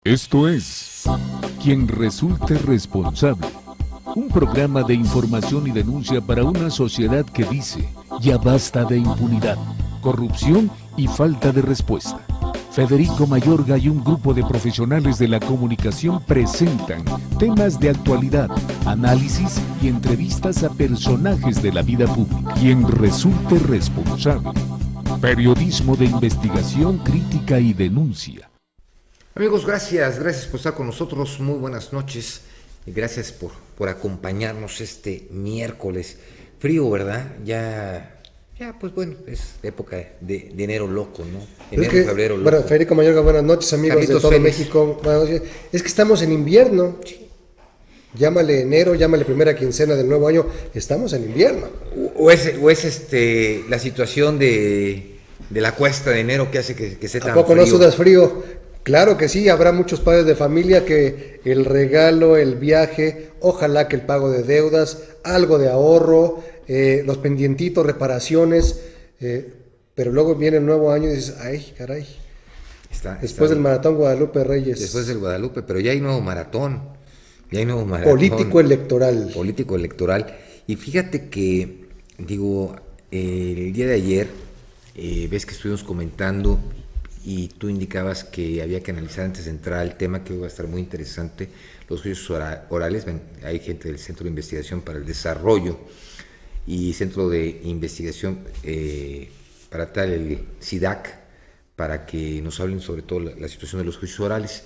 Esto es Quien Resulte Responsable, un programa de información y denuncia para una sociedad que dice, ya basta de impunidad, corrupción y falta de respuesta. Federico Mayorga y un grupo de profesionales de la comunicación presentan temas de actualidad, análisis y entrevistas a personajes de la vida pública. Quien resulte responsable. Periodismo de investigación, crítica y denuncia. Amigos, gracias por estar con nosotros, muy buenas noches y gracias por acompañarnos este miércoles. Frío, ¿verdad? Ya, pues bueno, es época de enero loco, ¿no? Enero, febrero loco. Bueno, Federico Mayorga, buenas noches, amigos Carlitos de todo Félix. México. Buenas noches. Es que estamos en invierno. Llámale enero, llámale primera quincena del nuevo año, estamos en invierno. O es la situación de la cuesta de enero que hace que sea tan ¿A poco frío? no sudas frío? Claro que sí, habrá muchos padres de familia que el regalo, el viaje, ojalá que el pago de deudas, algo de ahorro, los pendientitos, reparaciones, pero luego viene el nuevo año y dices, ay, caray. Después del maratón Guadalupe Reyes. Después del Guadalupe, pero ya hay nuevo maratón. Político electoral. Político electoral. Y fíjate que, el día de ayer, ves que estuvimos comentando y tú indicabas que había que analizar antes de entrar al tema, que hoy va a estar muy interesante, los juicios orales. Hay gente del Centro de Investigación para el Desarrollo y Centro de Investigación para tal, el CIDAC, para que nos hablen sobre todo la situación de los juicios orales.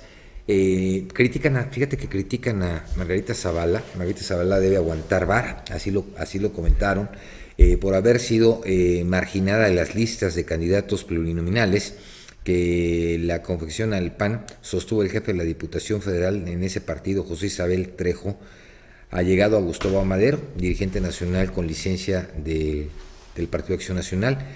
Fíjate que critican a Margarita Zavala. Margarita Zavala debe aguantar vara, así lo comentaron, por haber sido marginada de las listas de candidatos plurinominales que la confección al PAN sostuvo el jefe de la Diputación Federal en ese partido, José Isabel Trejo, ha llegado a Gustavo Amadero, dirigente nacional con licencia del Partido Acción Nacional,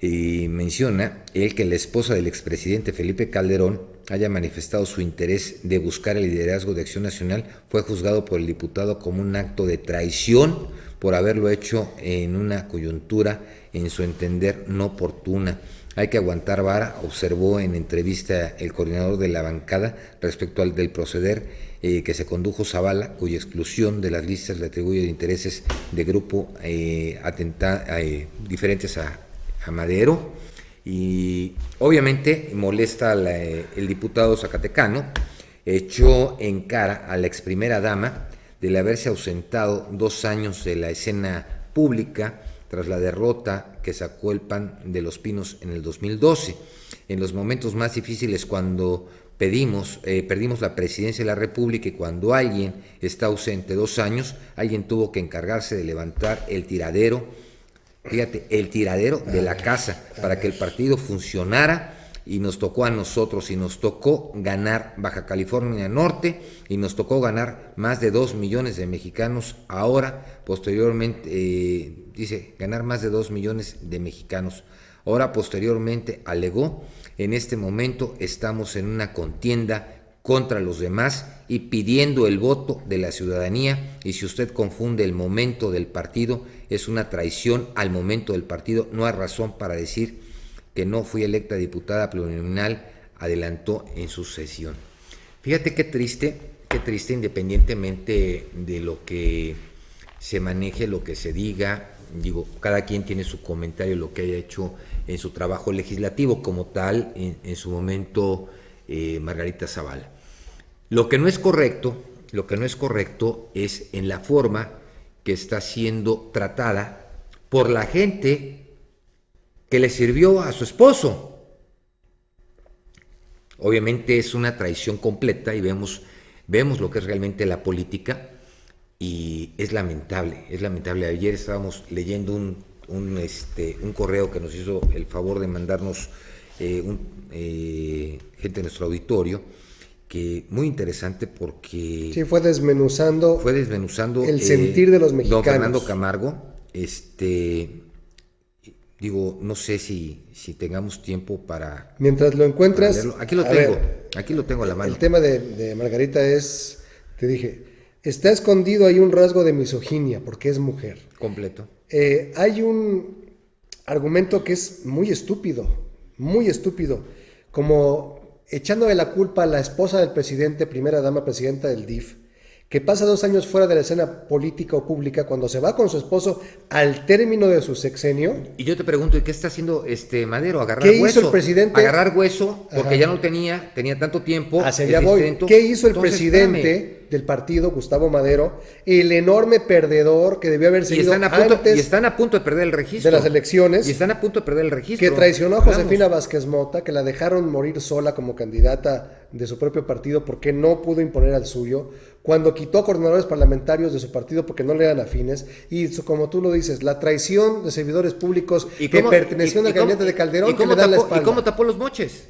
y menciona él que la esposa del expresidente Felipe Calderón haya manifestado su interés de buscar el liderazgo de Acción Nacional, fue juzgado por el diputado como un acto de traición por haberlo hecho en una coyuntura, en su entender, no oportuna. Hay que aguantar vara, observó en entrevista el coordinador de la bancada respecto al del proceder que se condujo Zavala, cuya exclusión de las listas le atribuye de intereses de grupo diferentes a Madero, y obviamente molesta el diputado zacatecano, echó en cara a la ex primera dama del haberse ausentado 2 años de la escena pública tras la derrota que sacó el PAN de Los Pinos en el 2012. En los momentos más difíciles, cuando perdimos la presidencia de la República, y cuando alguien está ausente 2 años, alguien tuvo que encargarse de levantar el tiradero, de la casa para que el partido funcionara, y nos tocó a nosotros, y nos tocó ganar Baja California Norte, y nos tocó ganar más de 2 millones de mexicanos. Ahora, posteriormente, ganar más de 2 millones de mexicanos. Ahora, posteriormente, alegó, en este momento estamos en una contienda contra los demás y pidiendo el voto de la ciudadanía, y si usted confunde el momento del partido, es una traición al momento del partido. No hay razón para decir que no fui electa diputada plurinominal, adelantó en su sesión. Fíjate qué triste, independientemente de lo que se maneje, lo que se diga, cada quien tiene su comentario, lo que haya hecho en su trabajo legislativo, como tal, en su momento, Margarita Zavala. Lo que no es correcto es en la forma que está siendo tratada por la gente que le sirvió a su esposo. Obviamente es una traición completa, y vemos lo que es realmente la política, y es lamentable. Ayer estábamos leyendo un correo que nos hizo el favor de mandarnos gente de nuestro auditorio, que muy interesante porque Sí, fue desmenuzando el sentir de los mexicanos. Don Fernando Camargo, no sé si tengamos tiempo para... Mientras lo encuentras... Aquí lo tengo a la mano. El tema de Margarita es, te dije, está escondido ahí un rasgo de misoginia, porque es mujer. Completo. Hay un argumento que es muy estúpido, como echándole la culpa a la esposa del presidente, primera dama presidenta del DIF, que pasa 2 años fuera de la escena política o pública cuando se va con su esposo al término de su sexenio. Y yo te pregunto, ¿y qué está haciendo Madero? Agarrar ¿Qué hueso. hizo el presidente? Agarrar hueso, porque Ajá. ya no tenía tanto tiempo. Hacia allá voy. ¿Qué hizo el presidente del partido, Gustavo Madero, el enorme perdedor que debió haber seguido y están a punto de perder el registro de las elecciones? Y están a punto de perder el registro. Que traicionó a Josefina Vázquez Mota, que la dejaron morir sola como candidata de su propio partido porque no pudo imponer al suyo, cuando quitó coordinadores parlamentarios de su partido porque no le eran afines, y como tú lo dices, la traición de servidores públicos que pertenecían al gabinete de Calderón, que le dan la espalda. ¿Y cómo tapó los moches?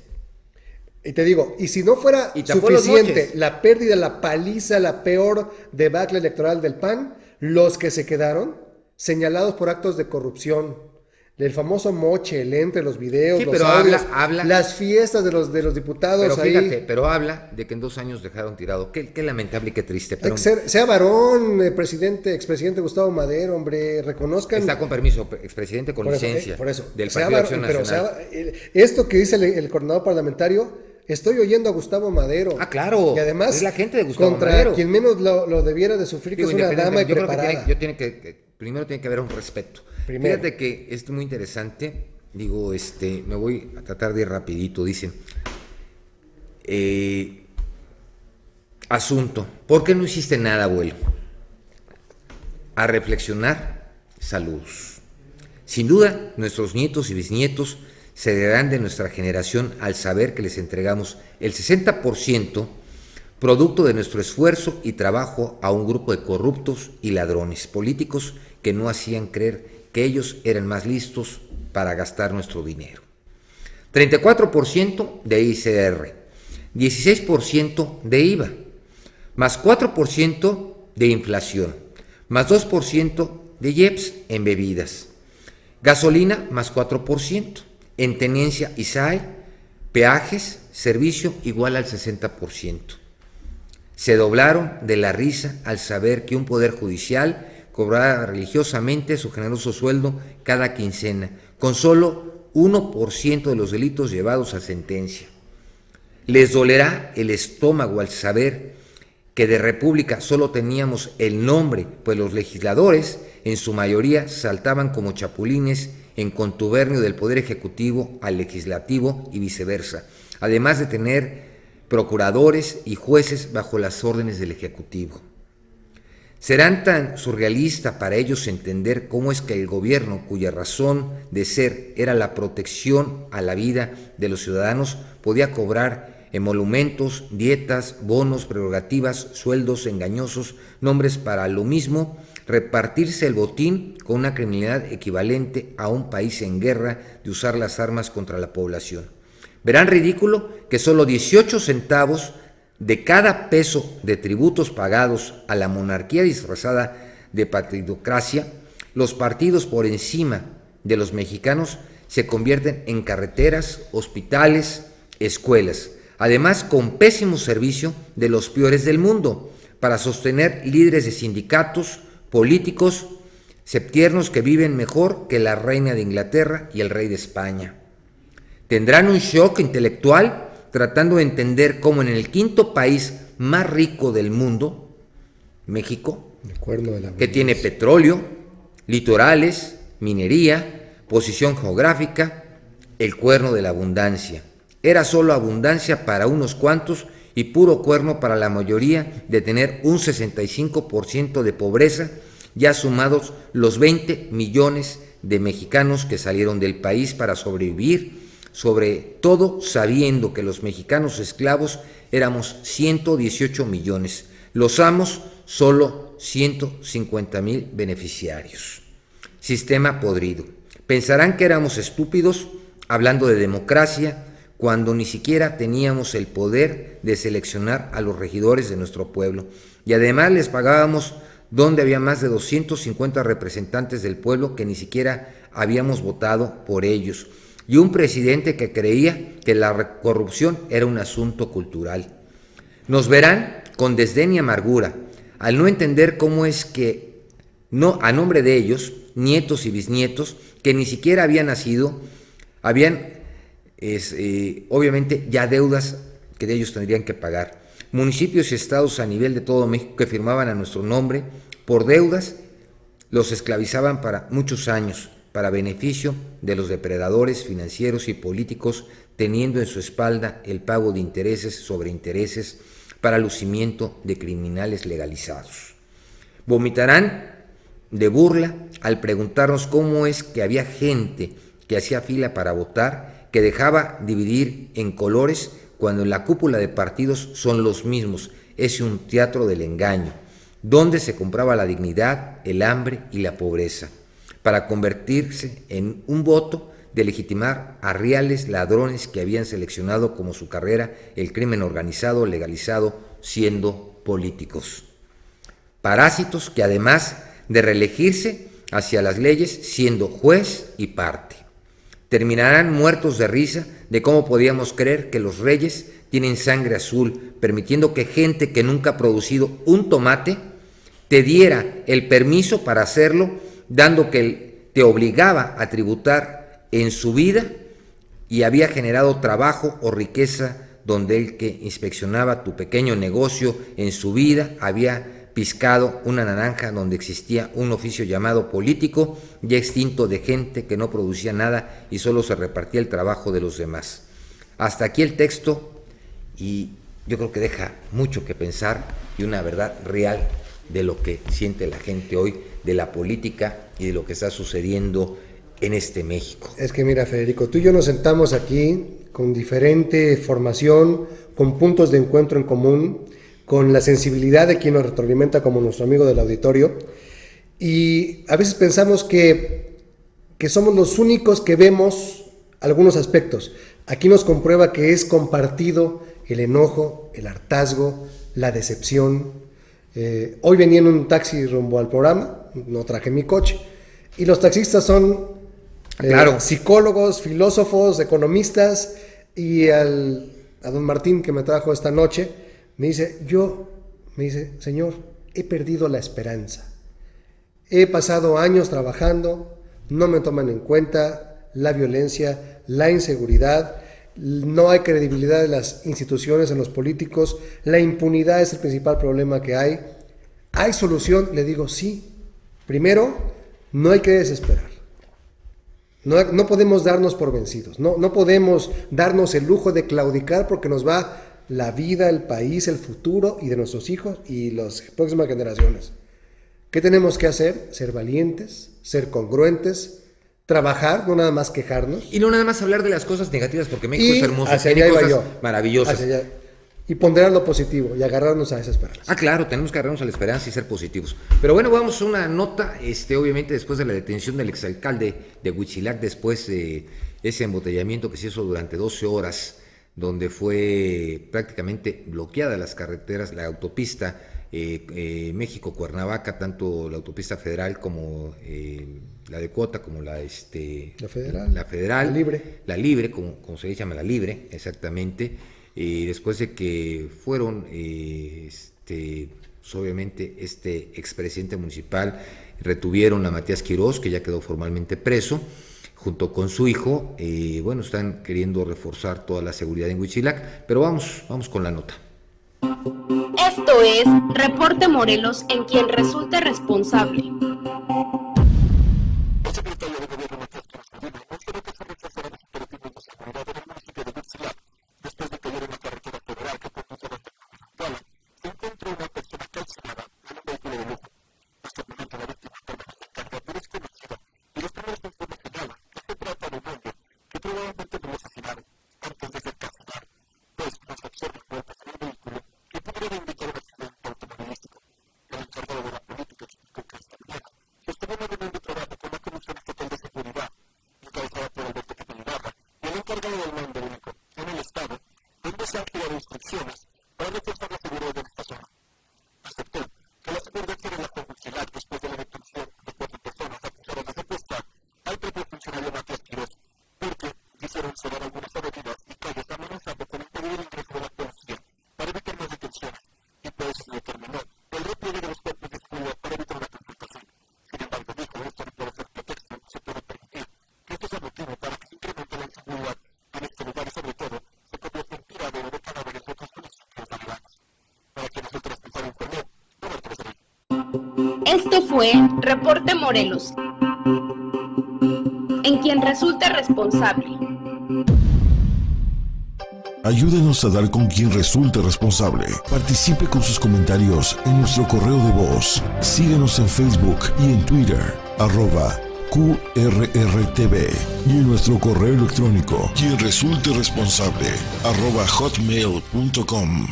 Y te digo, y si no fuera suficiente la pérdida, la paliza, la peor debacle electoral del PAN, los que se quedaron señalados por actos de corrupción, el famoso moche, el entre, los videos, los audios, habla, las fiestas de los diputados. Pero fíjate, pero habla de que en 2 años dejaron tirado. Qué lamentable y qué triste. Pero sea varón, expresidente Gustavo Madero, hombre, reconozcan. Está con permiso, expresidente con licencia. Por eso. Del Partido de Acción Nacional. Esto que dice el coordinador parlamentario, estoy oyendo a Gustavo Madero. Ah, claro. Y además, es la gente de Gustavo contra Madero. Quien menos lo debiera de sufrir, que es una dama y preparada. Primero tiene que haber un respeto. Primero. Fíjate que es muy interesante. Digo, me voy a tratar de ir rapidito. Dicen, asunto, ¿por qué no hiciste nada, abuelo? A reflexionar, saludos. Sin duda, nuestros nietos y bisnietos se darán de nuestra generación al saber que les entregamos el 60% producto de nuestro esfuerzo y trabajo a un grupo de corruptos y ladrones políticos que no hacían creer que ellos eran más listos para gastar nuestro dinero. 34% de ICR, 16% de IVA, más 4% de inflación, más 2% de IEPS en bebidas, gasolina más 4%, en tenencia y SAE, peajes, servicio igual al 60%. Se doblaron de la risa al saber que un poder judicial cobraba religiosamente su generoso sueldo cada quincena, con solo 1% de los delitos llevados a sentencia. Les dolerá el estómago al saber que de república solo teníamos el nombre, pues los legisladores, en su mayoría, saltaban como chapulines en contubernio del Poder Ejecutivo al Legislativo y viceversa, además de tener procuradores y jueces bajo las órdenes del Ejecutivo. Serán tan surrealista para ellos entender cómo es que el gobierno, cuya razón de ser era la protección a la vida de los ciudadanos, podía cobrar emolumentos, dietas, bonos, prerrogativas, sueldos engañosos, nombres para lo mismo, repartirse el botín con una criminalidad equivalente a un país en guerra de usar las armas contra la población. Verán ridículo que solo 18 centavos de cada peso de tributos pagados a la monarquía disfrazada de partidocracia, los partidos por encima de los mexicanos se convierten en carreteras, hospitales, escuelas, además con pésimo servicio de los peores del mundo, para sostener líderes de sindicatos, políticos, septiernos que viven mejor que la reina de Inglaterra y el rey de España. Tendrán un shock intelectual tratando de entender cómo en el 5º país más rico del mundo, México, que tiene petróleo, litorales, minería, posición geográfica, el cuerno de la abundancia. Era solo abundancia para unos cuantos y puro cuerno para la mayoría de tener un 65% de pobreza, ya sumados los 20 millones de mexicanos que salieron del país para sobrevivir, sobre todo sabiendo que los mexicanos esclavos éramos 118 millones, los amos solo 150,000 beneficiarios. Sistema podrido. Pensarán que éramos estúpidos hablando de democracia cuando ni siquiera teníamos el poder de seleccionar a los regidores de nuestro pueblo y además les pagábamos donde había más de 250 representantes del pueblo que ni siquiera habíamos votado por ellos, y un presidente que creía que la corrupción era un asunto cultural. Nos verán con desdén y amargura, al no entender cómo es que, no, a nombre de ellos, nietos y bisnietos, que ni siquiera habían nacido, habían obviamente ya deudas que de ellos tendrían que pagar. Municipios y estados a nivel de todo México que firmaban a nuestro nombre por deudas, los esclavizaban para muchos años, para beneficio de los depredadores financieros y políticos, teniendo en su espalda el pago de intereses sobre intereses para lucimiento de criminales legalizados. Vomitarán de burla al preguntarnos cómo es que había gente que hacía fila para votar, que dejaba dividir en colores cuando en la cúpula de partidos son los mismos. Es un teatro del engaño, donde se compraba la dignidad, el hambre y la pobreza, para convertirse en un voto de legitimar a reales ladrones que habían seleccionado como su carrera el crimen organizado legalizado siendo políticos. Parásitos que además de reelegirse hacia las leyes siendo juez y parte. Terminarán muertos de risa de cómo podíamos creer que los reyes tienen sangre azul, permitiendo que gente que nunca ha producido un tomate te diera el permiso para hacerlo, dando que te obligaba a tributar en su vida y había generado trabajo o riqueza, donde el que inspeccionaba tu pequeño negocio en su vida había piscado una naranja donde existía un oficio llamado político, ya extinto, de gente que no producía nada y solo se repartía el trabajo de los demás. Hasta aquí el texto, y yo creo que deja mucho que pensar y una verdad real de lo que siente la gente hoy, de la política y de lo que está sucediendo en este México. Es que mira, Federico, tú y yo nos sentamos aquí con diferente formación, con puntos de encuentro en común, con la sensibilidad de quien nos retroalimenta como nuestro amigo del auditorio, y a veces pensamos que somos los únicos que vemos algunos aspectos. Aquí nos comprueba que es compartido el enojo, el hartazgo, la decepción. Hoy venía en un taxi rumbo al programa, no traje mi coche, y los taxistas son psicólogos, filósofos, economistas, y a don Martín, que me trajo esta noche, me dice, señor, he perdido la esperanza. He pasado años trabajando, no me toman en cuenta la violencia, la inseguridad, no hay credibilidad en las instituciones, en los políticos, la impunidad es el principal problema que hay. ¿Hay solución? Le digo, sí. Primero, no hay que desesperar. No podemos darnos por vencidos, no podemos darnos el lujo de claudicar porque nos va la vida, el país, el futuro y de nuestros hijos y las próximas generaciones. ¿Qué tenemos que hacer? Ser valientes, ser congruentes, trabajar, no nada más quejarnos. Y no nada más hablar de las cosas negativas, porque México es hermoso, tiene cosas maravillosas. Y ponderar lo positivo y agarrarnos a esa esperanza. Claro, tenemos que agarrarnos a la esperanza y ser positivos. Pero bueno, vamos a una nota, obviamente después de la detención del exalcalde de Huitzilac, después de ese embotellamiento que se hizo durante 12 horas, donde fue prácticamente bloqueada las carreteras, la autopista México-Cuernavaca, tanto la autopista federal como la de cuota, como la federal, la libre, como se llama, la libre, exactamente. Después de que fueron, obviamente, expresidente municipal, retuvieron a Matías Quirós, que ya quedó formalmente preso, junto con su hijo. Están queriendo reforzar toda la seguridad en Huitzilac, pero vamos con la nota. Esto es Reporte Morelos, en quien resulte responsable. Esto fue Reporte Morelos, en quien resulte responsable. Ayúdenos a dar con quien resulte responsable. Participe con sus comentarios en nuestro correo de voz. Síguenos en Facebook y en Twitter, @QRRTV, y en nuestro correo electrónico, quien resulte responsable, @hotmail.com.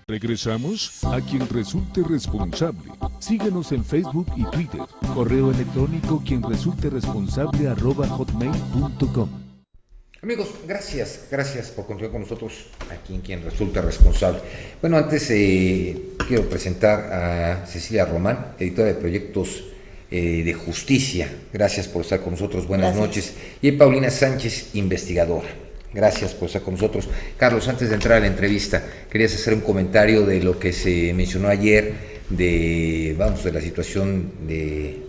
Regresamos a quien resulte responsable. Síguenos en Facebook y Twitter. Correo electrónico quien resulte responsable @hotmail.com. Amigos, gracias por continuar con nosotros aquí en Quien Resulta Responsable. Bueno, antes quiero presentar a Cecilia Román, editora de proyectos de justicia. Gracias por estar con nosotros, buenas noches. Y Paulina Sánchez, investigadora. Gracias por estar con nosotros. Carlos, antes de entrar a la entrevista, querías hacer un comentario de lo que se mencionó ayer, de la situación de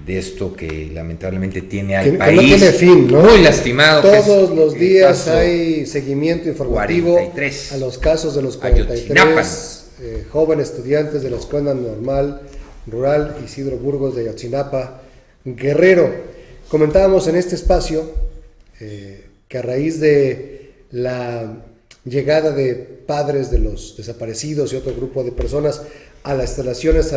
esto que lamentablemente tiene al país. Que no tiene fin, ¿no? Muy lastimado. Todos los días hay seguimiento informativo 43, a los casos de los 43 jóvenes estudiantes de la Escuela Normal Rural Isidro Burgos de Ayotzinapa, Guerrero. Comentábamos en este espacio que a raíz de la llegada de padres de los desaparecidos y otro grupo de personas a las instalaciones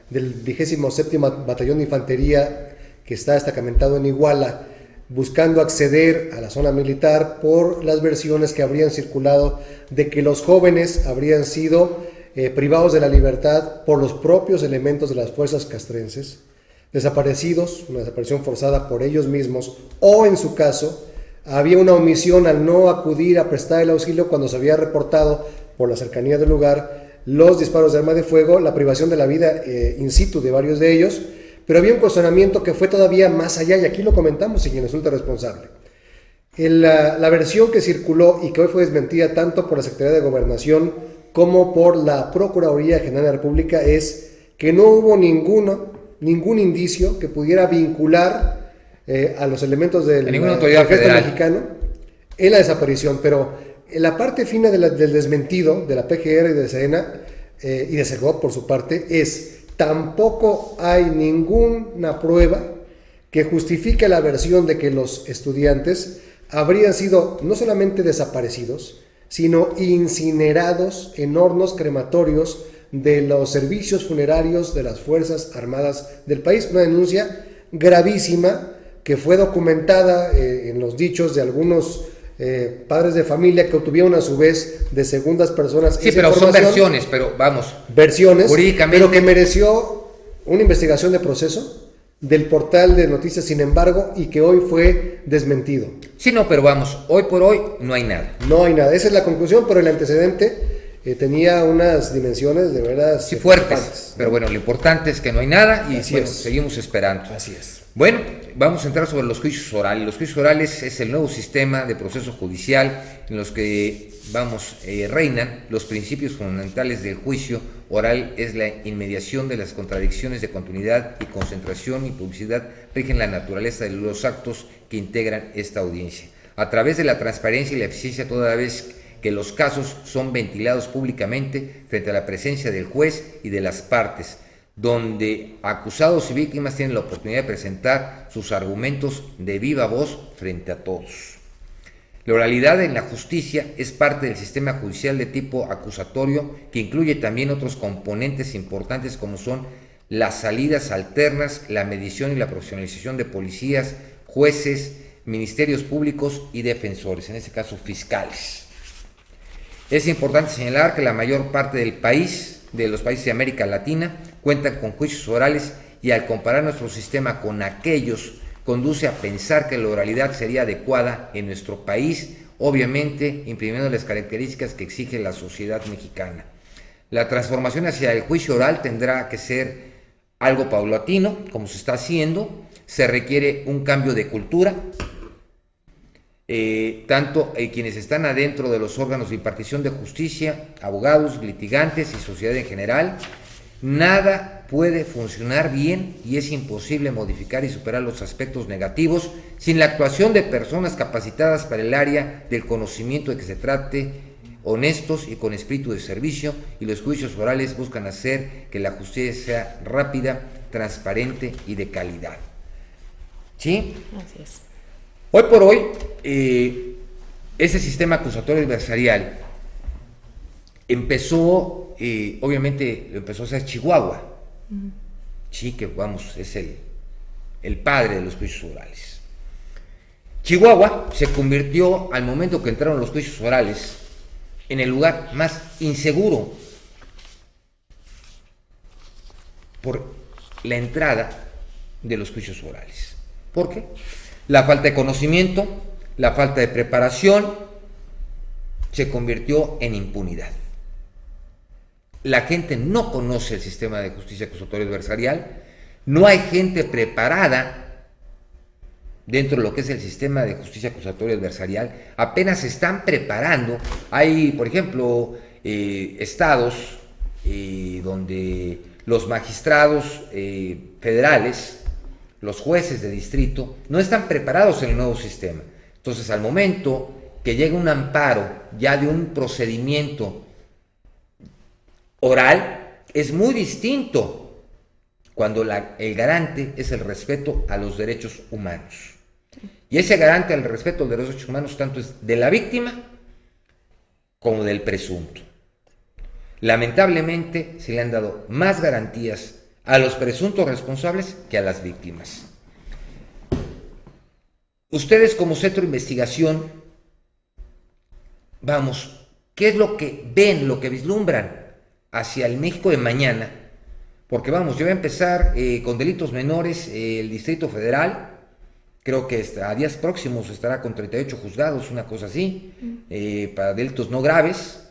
del 27º Batallón de Infantería, que está destacamentado en Iguala, buscando acceder a la zona militar por las versiones que habrían circulado de que los jóvenes habrían sido privados de la libertad por los propios elementos de las fuerzas castrenses, desaparecidos, una desaparición forzada por ellos mismos, o en su caso, había una omisión al no acudir a prestar el auxilio cuando se había reportado por la cercanía del lugar los disparos de arma de fuego, la privación de la vida in situ de varios de ellos, pero había un cuestionamiento que fue todavía más allá, y aquí lo comentamos y quien resulta responsable. La versión que circuló y que hoy fue desmentida tanto por la Secretaría de Gobernación como por la Procuraduría General de la República es que no hubo ningún indicio que pudiera vincular a los elementos del ejército mexicano en la desaparición, pero en la parte fina del desmentido de la PGR y de Sedena y de Segov por su parte tampoco hay ninguna prueba que justifique la versión de que los estudiantes habrían sido no solamente desaparecidos, sino incinerados en hornos crematorios de los servicios funerarios de las Fuerzas Armadas del país. Una denuncia gravísima que fue documentada en los dichos de algunos padres de familia que obtuvieron a su vez de segundas personas. Sí, pero son versiones, jurídicamente, pero que mereció una investigación de proceso del portal de noticias, sin embargo, y que hoy fue desmentido. Sí, no, pero hoy por hoy no hay nada. No hay nada, esa es la conclusión, pero el antecedente tenía unas dimensiones de verdad fuertes, pero bueno, lo importante es que no hay nada y seguimos esperando. Así es. Bueno, vamos a entrar sobre los juicios orales. Los juicios orales es el nuevo sistema de proceso judicial en los que reinan los principios fundamentales del juicio oral. Es la inmediación de las contradicciones de continuidad y concentración y publicidad, rigen la naturaleza de los actos que integran esta audiencia. A través de la transparencia y la eficiencia, toda vez que los casos son ventilados públicamente frente a la presencia del juez y de las partes, donde acusados y víctimas tienen la oportunidad de presentar sus argumentos de viva voz frente a todos. La oralidad en la justicia es parte del sistema judicial de tipo acusatorio, que incluye también otros componentes importantes como son las salidas alternas, la medición y la profesionalización de policías, jueces, ministerios públicos y defensores, en este caso fiscales. Es importante señalar que la mayor parte de los países de América Latina cuentan con juicios orales, y al comparar nuestro sistema con aquellos, conduce a pensar que la oralidad sería adecuada en nuestro país, obviamente imprimiendo las características que exige la sociedad mexicana. La transformación hacia el juicio oral tendrá que ser algo paulatino, como se está haciendo. Se requiere un cambio de cultura, tanto quienes están adentro de los órganos de impartición de justicia, abogados, litigantes y sociedad en general. Nada puede funcionar bien y es imposible modificar y superar los aspectos negativos sin la actuación de personas capacitadas para el área del conocimiento de que se trate honestos y con espíritu de servicio, y los juicios orales buscan hacer que la justicia sea rápida, transparente y de calidad. ¿Sí? Así es. Hoy por hoy, ese sistema acusatorio adversarial empezó, obviamente, empezó a ser Chihuahua. Sí, que vamos, es el padre de los juicios orales. Chihuahua se convirtió, al momento que entraron los juicios orales, en el lugar más inseguro por la entrada de los juicios orales. ¿Por qué? La falta de conocimiento, la falta de preparación, se convirtió en impunidad. La gente no conoce el sistema de justicia acusatoria adversarial, no hay gente preparada dentro de lo que es el sistema de justicia acusatoria adversarial, apenas se están preparando. Hay, por ejemplo, estados donde los magistrados federales, los jueces de distrito, no están preparados en el nuevo sistema. Entonces, al momento que llega un amparo ya de un procedimiento oral, es muy distinto cuando el garante es el respeto a los derechos humanos. Y ese garante al respeto a los derechos humanos tanto es de la víctima como del presunto. Lamentablemente se le han dado más garantías a los presuntos responsables que a las víctimas. Ustedes como centro de investigación, vamos, ¿qué es lo que ven, lo que vislumbran hacia el México de mañana? Porque vamos, yo voy a empezar con delitos menores, el Distrito Federal, creo que a días próximos estará con 38 juzgados, una cosa así, para delitos no graves,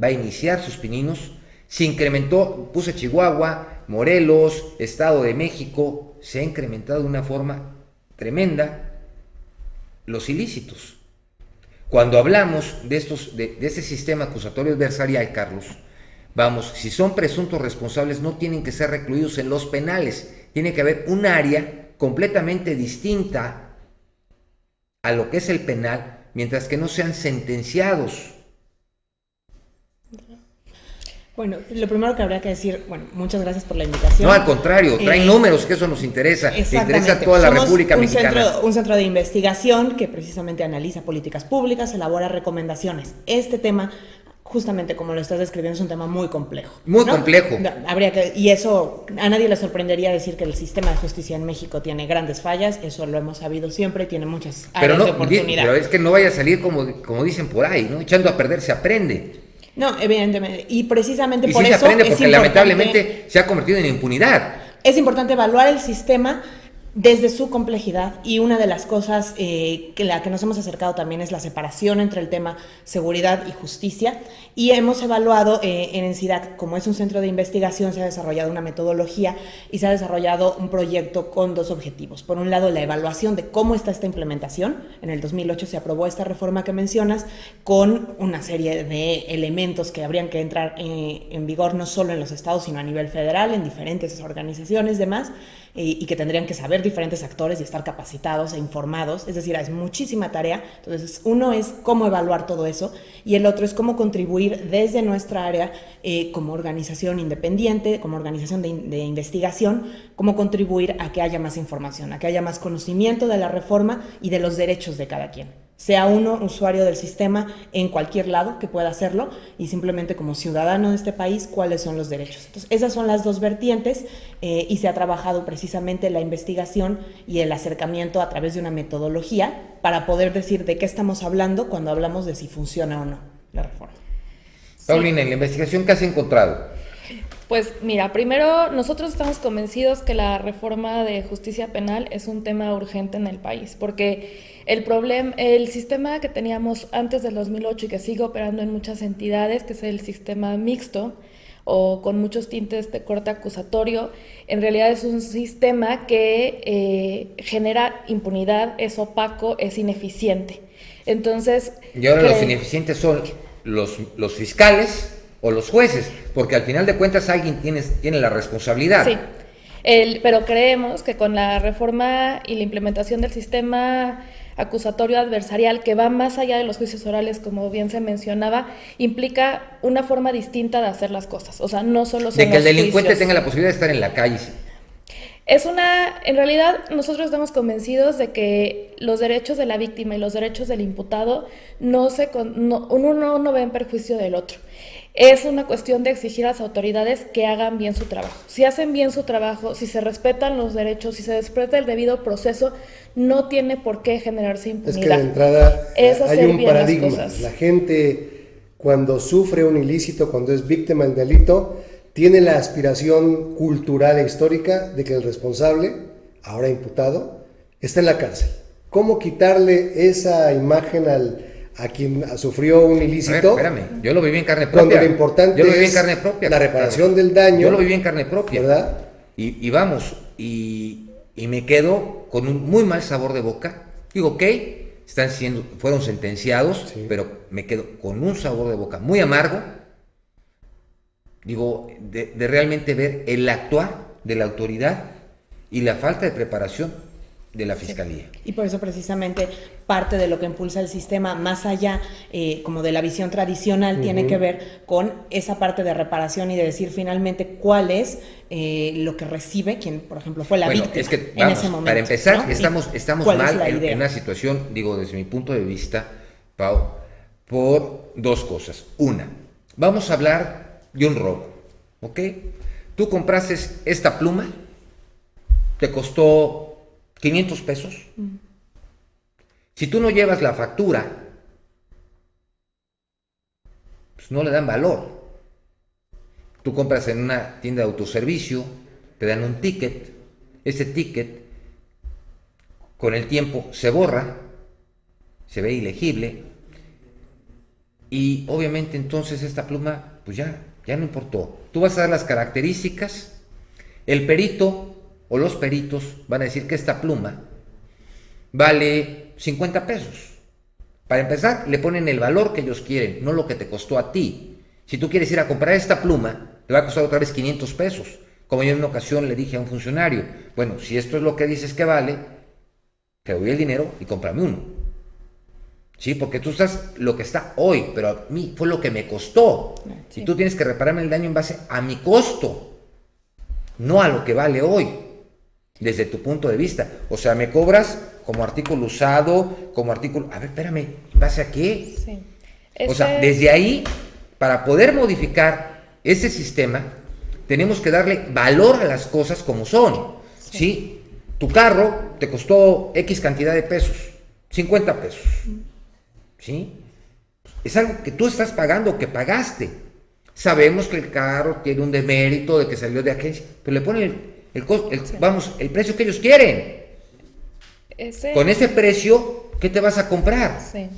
va a iniciar sus pininos, se incrementó, puse Chihuahua, Morelos, Estado de México, se ha incrementado de una forma tremenda los ilícitos. Cuando hablamos de este sistema acusatorio adversarial, Carlos, vamos, si son presuntos responsables no tienen que ser recluidos en los penales, tiene que haber un área completamente distinta a lo que es el penal, mientras que no sean sentenciados. Bueno, lo primero que habría que decir, bueno, muchas gracias por la invitación. No, al contrario, traen números, que eso nos interesa. Le interesa a toda la República Mexicana. Un centro de investigación que precisamente analiza políticas públicas, elabora recomendaciones. Este tema, justamente como lo estás describiendo, es un tema muy complejo. Muy complejo. Y eso, a nadie le sorprendería decir que el sistema de justicia en México tiene grandes fallas, eso lo hemos sabido siempre, tiene muchas áreas de oportunidad. Pero es que no vaya a salir como dicen por ahí, ¿no? Echando a perder se aprende. No, evidentemente, y precisamente y por sí eso se aprende porque lamentablemente se ha convertido en impunidad. Es importante evaluar el sistema desde su complejidad, y una de las cosas la que nos hemos acercado también es la separación entre el tema seguridad y justicia, y hemos evaluado en ENCIDAC, como es un centro de investigación, se ha desarrollado una metodología y se ha desarrollado un proyecto con dos objetivos. Por un lado, la evaluación de cómo está esta implementación. En el 2008 se aprobó esta reforma que mencionas con una serie de elementos que habrían que entrar en vigor no solo en los estados, sino a nivel federal, en diferentes organizaciones, demás, y que tendrían que saber diferentes actores y estar capacitados e informados, es decir, es muchísima tarea. Entonces, uno es cómo evaluar todo eso, y el otro es cómo contribuir desde nuestra área como organización independiente, como organización de investigación, cómo contribuir a que haya más información, a que haya más conocimiento de la reforma y de los derechos de cada quien. Sea uno usuario del sistema en cualquier lado que pueda hacerlo, y simplemente como ciudadano de este país, cuáles son los derechos. Entonces, esas son las dos vertientes, y se ha trabajado precisamente la investigación y el acercamiento a través de una metodología para poder decir de qué estamos hablando cuando hablamos de si funciona o no la reforma. Paulina, en la investigación, ¿qué has encontrado? Pues mira, primero nosotros estamos convencidos que la reforma de justicia penal es un tema urgente en el país, porque el sistema que teníamos antes del 2008 y que sigue operando en muchas entidades, que es el sistema mixto o con muchos tintes de corte acusatorio, en realidad es un sistema que genera impunidad, es opaco, es ineficiente. Entonces, y ahora los ineficientes son los fiscales o los jueces, porque al final de cuentas alguien tiene la responsabilidad. Sí, pero creemos que con la reforma y la implementación del sistema acusatorio adversarial que va más allá de los juicios orales, como bien se mencionaba, implica una forma distinta de hacer las cosas. O sea, no solo son de que el delincuente juicios. tenga la posibilidad de estar en la calle. En realidad nosotros estamos convencidos de que los derechos de la víctima y los derechos del imputado uno no va en perjuicio del otro. Es una cuestión de exigir a las autoridades que hagan bien su trabajo. Si hacen bien su trabajo, si se respetan los derechos, si se respeta el debido proceso, no tiene por qué generarse impunidad. Es que de entrada hay un paradigma. Las cosas. La gente, cuando sufre un ilícito, cuando es víctima del delito, tiene la aspiración cultural e histórica de que el responsable, ahora imputado, está en la cárcel. ¿Cómo quitarle esa imagen a quien sufrió un ilícito? A ver, espérame, yo lo viví en carne propia. Cuando lo importante yo lo viví es en carne propia, la reparación del daño. Yo lo viví en carne propia. ¿Verdad? Y vamos, y me quedo con un muy mal sabor de boca. Digo, ok, fueron sentenciados, sí, pero me quedo con un sabor de boca muy amargo. Digo, de realmente ver el actuar de la autoridad y la falta de preparación de la Fiscalía. Sí. Y por eso precisamente parte de lo que impulsa el sistema, más allá como de la visión tradicional, tiene que ver con esa parte de reparación y de decir finalmente cuál es lo que recibe quien, por ejemplo, fue la víctima es que, en ese momento. Para empezar, ¿no? estamos mal en una situación, digo, desde mi punto de vista, Pau, por dos cosas. Una, vamos a hablar de un robo, ¿ok? Tú compraste esta pluma, te costó 500 pesos. Si tú no llevas la factura, pues no le dan valor. Tú compras en una tienda de autoservicio, te dan un ticket, ese ticket con el tiempo se borra, se ve ilegible, y obviamente entonces esta pluma pues ya no importó. Tú vas a dar las características, el perito o los peritos van a decir que esta pluma vale 50 pesos. Para empezar, le ponen el valor que ellos quieren, no lo que te costó a ti. Si tú quieres ir a comprar esta pluma, te va a costar otra vez 500 pesos. Como yo en una ocasión le dije a un funcionario, bueno, si esto es lo que dices que vale, te doy el dinero y cómprame uno. Sí, porque tú estás lo que está hoy, pero a mí fue lo que me costó. Sí. Y tú tienes que repararme el daño en base a mi costo, no a lo que vale hoy, desde tu punto de vista. O sea, me cobras como artículo usado, como artículo... A ver, espérame, ¿en base a qué? Sí. O sea, desde ahí, para poder modificar ese sistema, tenemos que darle valor a las cosas como son. Sí. ¿Sí? Tu carro te costó X cantidad de pesos, 50 pesos. ¿Sí? Es algo que tú estás pagando, que pagaste. Sabemos que el carro tiene un demérito de que salió de agencia, pero le ponen el precio que ellos quieren. Con ese precio, ¿qué te vas a comprar? Sí.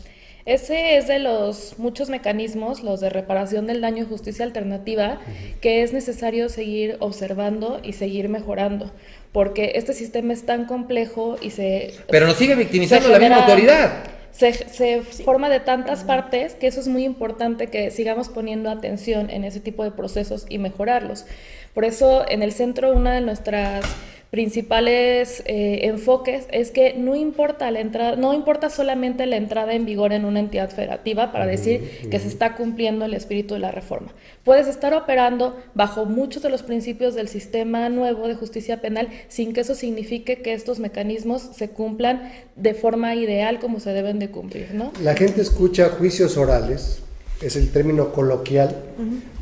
Ese es de los muchos mecanismos, los de reparación del daño y justicia alternativa, que es necesario seguir observando y seguir mejorando, porque este sistema es tan complejo y pero nos sigue victimizando la misma autoridad. Se forma de tantas partes que eso es muy importante que sigamos poniendo atención en ese tipo de procesos y mejorarlos. Por eso en el centro una de nuestras principales enfoques es que no importa solamente la entrada en vigor en una entidad federativa para decir que se está cumpliendo el espíritu de la reforma. Puedes estar operando bajo muchos de los principios del sistema nuevo de justicia penal sin que eso signifique que estos mecanismos se cumplan de forma ideal como se deben de cumplir, ¿no? La gente escucha juicios orales, es el término coloquial,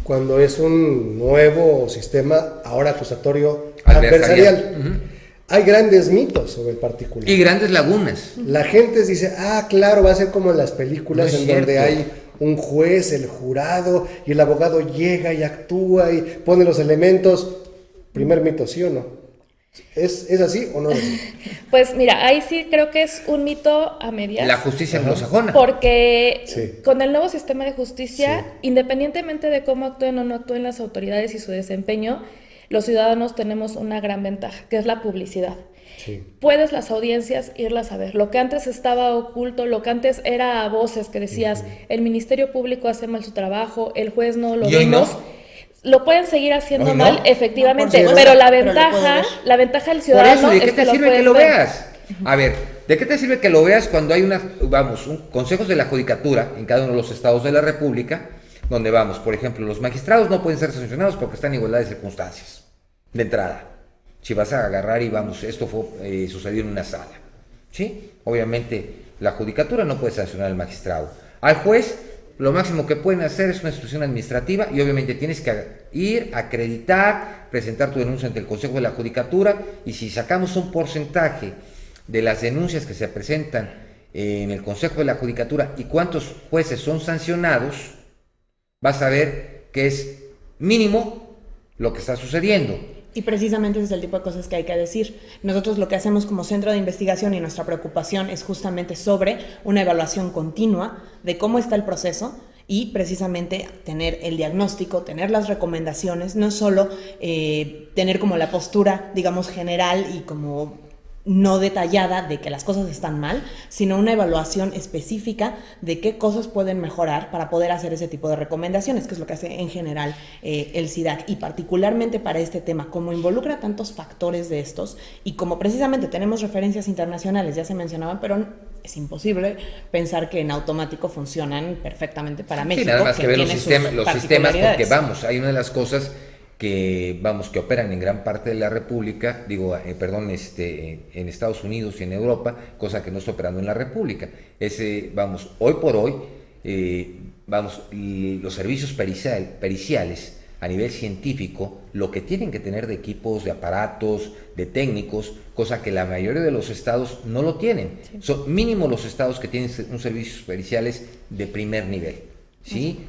cuando es un nuevo sistema ahora acusatorio adversarial. Hay grandes mitos sobre el particular. Y grandes lagunas. La gente dice, claro, va a ser como en las películas donde hay un juez, el jurado, y el abogado llega y actúa y pone los elementos. Primer mito, ¿sí o no? ¿Es así o no es así? Pues mira, ahí sí creo que es un mito a medias. La justicia anglosajona. Porque con el nuevo sistema de justicia, independientemente de cómo actúen o no actúen las autoridades y su desempeño, los ciudadanos tenemos una gran ventaja, que es la publicidad. Sí. Puedes las audiencias irlas a ver. Lo que antes estaba oculto, lo que antes era a voces que decías, el Ministerio Público hace mal su trabajo, el juez no lo vimos. Lo pueden seguir haciendo mal, efectivamente, pero la ventaja del ciudadano es que lo puedes ver. ¿De qué te sirve que lo veas? A ver, ¿de qué te sirve que lo veas cuando hay consejos de la judicatura en cada uno de los estados de la República, donde por ejemplo, los magistrados no pueden ser sancionados porque están en igualdad de circunstancias, de entrada? Si vas a agarrar y esto sucedió en una sala, ¿sí? Obviamente la judicatura no puede sancionar al magistrado. Al juez, lo máximo que pueden hacer es una institución administrativa y obviamente tienes que ir, acreditar, presentar tu denuncia ante el Consejo de la Judicatura, y si sacamos un porcentaje de las denuncias que se presentan en el Consejo de la Judicatura y cuántos jueces son sancionados, vas a ver que es mínimo lo que está sucediendo. Y precisamente ese es el tipo de cosas que hay que decir. Nosotros lo que hacemos como centro de investigación y nuestra preocupación es justamente sobre una evaluación continua de cómo está el proceso y precisamente tener el diagnóstico, tener las recomendaciones, no solo tener como la postura, digamos, general y como no detallada de que las cosas están mal, sino una evaluación específica de qué cosas pueden mejorar para poder hacer ese tipo de recomendaciones, que es lo que hace en general el CIDAC, y particularmente para este tema, como involucra tantos factores de estos y como precisamente tenemos referencias internacionales, ya se mencionaban, pero es imposible pensar que en automático funcionan perfectamente para México. Sí, nada más que ver los sistemas, porque hay una de las cosas que operan en gran parte de la República, en Estados Unidos y en Europa, cosa que no está operando en la República. Hoy por hoy, los servicios periciales a nivel científico, lo que tienen que tener de equipos, de aparatos, de técnicos, cosa que la mayoría de los estados no lo tienen. Sí. Son mínimo los estados que tienen un servicios periciales de primer nivel, ¿sí?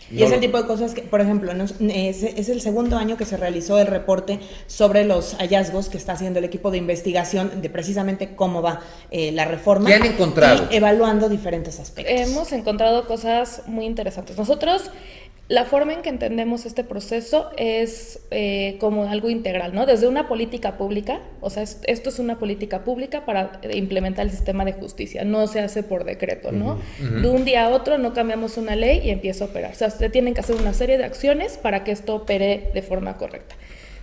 Y es el tipo de cosas que, por ejemplo, es el segundo año que se realizó el reporte sobre los hallazgos que está haciendo el equipo de investigación de precisamente cómo va la reforma. ¿Qué han encontrado? Y evaluando diferentes aspectos. Hemos encontrado cosas muy interesantes. Nosotros, la forma en que entendemos este proceso es como algo integral, ¿no? Desde una política pública, o sea, esto es una política pública para implementar el sistema de justicia, no se hace por decreto, ¿no? De un día a otro no cambiamos una ley y empieza a operar. O sea, se tienen que hacer una serie de acciones para que esto opere de forma correcta.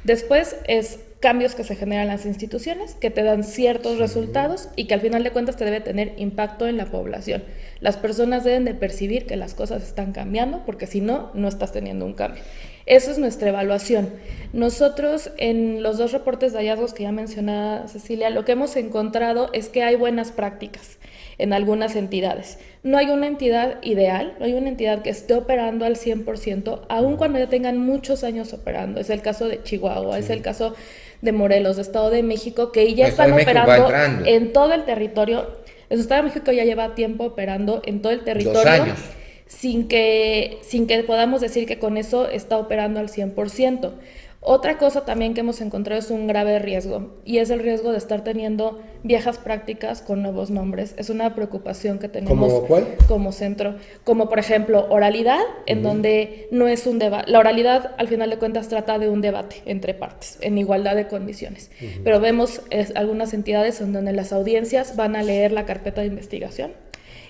Después es cambios que se generan en las instituciones, que te dan ciertos resultados y que al final de cuentas te debe tener impacto en la población. Las personas deben de percibir que las cosas están cambiando, porque si no, no estás teniendo un cambio. Esa es nuestra evaluación. Nosotros, en los 2 reportes de hallazgos que ya mencionaba Cecilia, lo que hemos encontrado es que hay buenas prácticas en algunas entidades. No hay una entidad ideal, no hay una entidad que esté operando al 100%, aun cuando ya tengan muchos años operando. Es el caso de Chihuahua, sí. Es el caso de Morelos, de Estado de México, que ya están operando en todo el territorio. El Estado de México ya lleva tiempo operando en todo el territorio. 2 años. Sin que podamos decir que con eso está operando al 100%. Otra cosa también que hemos encontrado es un grave riesgo, y es el riesgo de estar teniendo viejas prácticas con nuevos nombres. Es una preocupación que tenemos. ¿Cómo cuál? Como centro. Como por ejemplo oralidad, en donde no es un debate. La oralidad al final de cuentas trata de un debate entre partes, en igualdad de condiciones. Pero vemos algunas entidades en donde las audiencias van a leer la carpeta de investigación.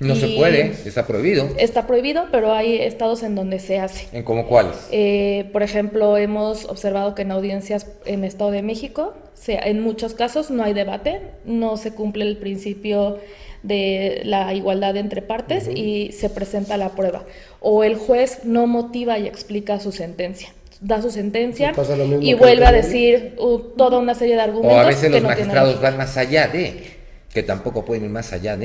No se puede, está prohibido. Está prohibido, pero hay estados en donde se hace. ¿En cómo cuáles? Por ejemplo, hemos observado que en audiencias en Estado de México, en muchos casos no hay debate, no se cumple el principio de la igualdad entre partes y se presenta la prueba. O el juez no motiva y explica su sentencia. Da su sentencia y vuelve a decir toda una serie de argumentos. O a veces los magistrados van más allá que tampoco pueden ir más allá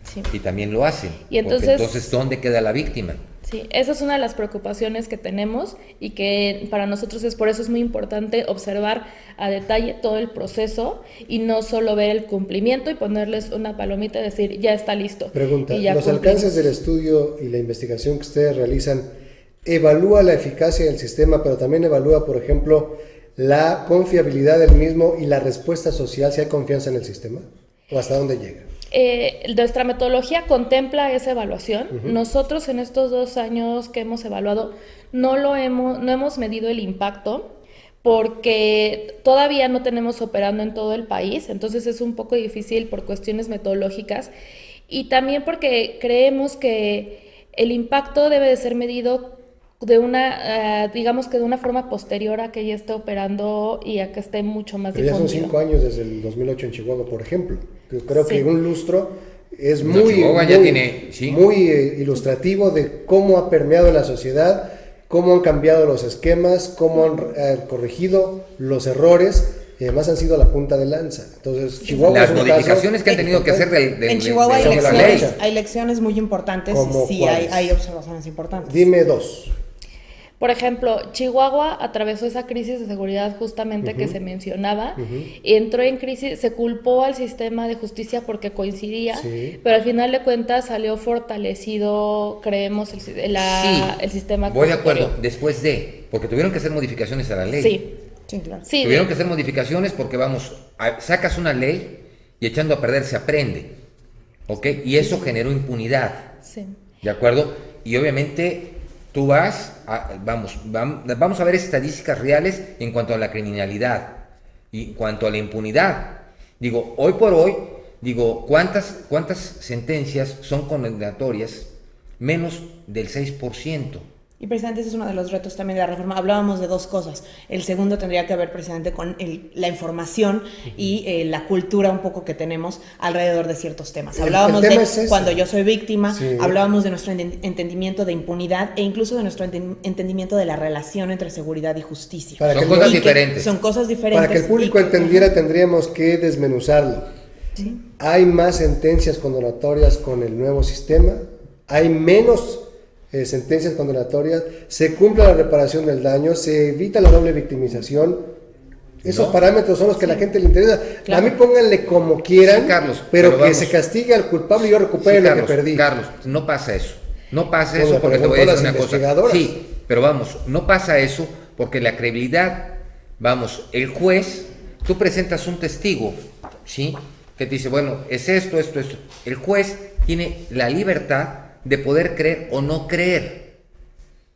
Sí. Y también lo hacen. Y entonces, ¿dónde queda la víctima? Sí, esa es una de las preocupaciones que tenemos y que para nosotros por eso es muy importante observar a detalle todo el proceso y no solo ver el cumplimiento y ponerles una palomita y decir ya está listo. Pregunta, ¿los alcances del estudio y la investigación que ustedes realizan evalúa la eficacia del sistema, pero también evalúa, por ejemplo, la confiabilidad del mismo y la respuesta social, si hay confianza en el sistema? ¿O hasta dónde llega? Nuestra metodología contempla esa evaluación. Nosotros en estos 2 años que hemos evaluado no hemos medido el impacto porque todavía no tenemos operando en todo el país, entonces es un poco difícil por cuestiones metodológicas y también porque creemos que el impacto debe de ser medido de digamos que de una forma posterior a que ya esté operando y a que esté mucho más difundido. Ya son 5 años desde el 2008 en Chihuahua, por ejemplo. Yo creo que un lustro es No, Chihuahua ya tiene, sí. muy ilustrativo de cómo ha permeado la sociedad, cómo han cambiado los esquemas, cómo han corregido los errores, y además han sido la punta de lanza. Entonces, Chihuahua las es un modificaciones caso que han tenido que hacer en Chihuahua de la ley. hay lecciones muy importantes, ¿Cómo sí, cuáles? hay observaciones importantes. Dime dos. Por ejemplo, Chihuahua atravesó esa crisis de seguridad justamente que se mencionaba, y entró en crisis, se culpó al sistema de justicia porque coincidía, pero al final de cuentas salió fortalecido, creemos, el sistema. Voy de acuerdo, después porque tuvieron que hacer modificaciones a la ley. Sí, claro. Sí, Tuvieron que hacer modificaciones porque, sacas una ley y echando a perder se aprende, ¿ok? Y eso generó impunidad, sí. ¿de acuerdo? Y obviamente tú vamos a ver estadísticas reales en cuanto a la criminalidad y en cuanto a la impunidad. Digo, hoy por hoy, ¿cuántas sentencias son condenatorias? Menos del 6%. Y precisamente ese es uno de los retos también de la reforma. Hablábamos de dos cosas. El segundo tendría que ver precisamente con la información y la cultura un poco que tenemos alrededor de ciertos temas. Hablábamos de cuando yo soy víctima, hablábamos de nuestro entendimiento de impunidad e incluso de nuestro entendimiento de la relación entre seguridad y justicia. Son cosas diferentes. Son cosas diferentes. Para que el público entendiera, tendríamos que desmenuzarlo. Sí. Hay más sentencias condenatorias con el nuevo sistema, hay menos sentencias condenatorias, se cumple la reparación del daño, se evita la doble victimización. Esos parámetros son los que a la gente le interesa. Claro. A mí pónganle como quieran, Carlos, pero que se castigue al culpable y yo recupere lo que perdí. Carlos, no pasa eso. No pasa Pues eso me porque te voy a decir una cosa. investigadoras. Sí, pero no pasa eso porque la credibilidad, el juez, tú presentas un testigo, ¿sí? Que te dice, bueno, es esto. El juez tiene la libertad de poder creer o no creer.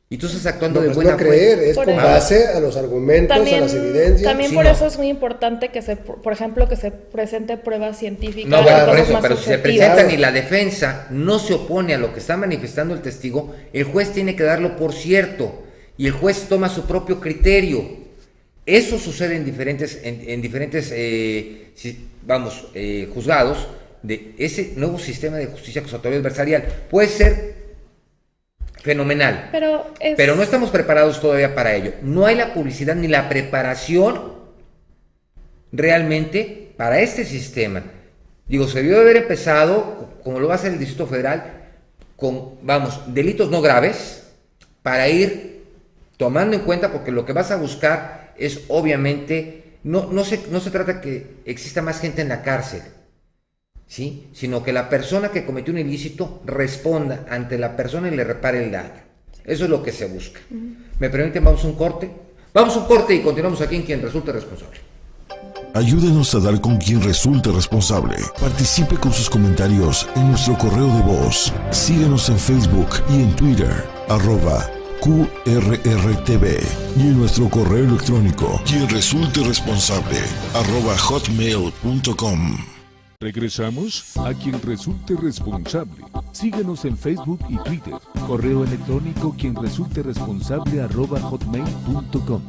Y tú estás actuando de buena no creer, fe. es con base a los argumentos, a las evidencias. También por eso es muy importante que por ejemplo, que se presente pruebas científicas. No, bueno, por eso, pero si se objetivas. presentan y la defensa no se opone a lo que está manifestando el testigo, el juez tiene que darlo por cierto y el juez toma su propio criterio. Eso sucede en diferentes juzgados de ese nuevo sistema de justicia acusatoria adversarial. Puede ser fenomenal, pero no estamos preparados todavía para ello. No hay la publicidad ni la preparación realmente para este sistema. Se debió de haber empezado, como lo va a hacer el Distrito Federal, con, delitos no graves, para ir tomando en cuenta, porque lo que vas a buscar es obviamente, no se trata que exista más gente en la cárcel, ¿sí? Sino que la persona que cometió un ilícito responda ante la persona y le repare el daño. Eso es lo que se busca. ¿Me permiten? Vamos a un corte y continuamos aquí en Quien Resulte Responsable. Ayúdenos a dar con quien resulte responsable. Participe con sus comentarios en nuestro correo de voz. Síguenos en Facebook y en Twitter, @QRRTV, y en nuestro correo electrónico, quien resulte responsable, @hotmail.com. Regresamos a Quien Resulte Responsable. Síguenos en Facebook y Twitter. Correo electrónico quien resulte responsable @hotmail.com.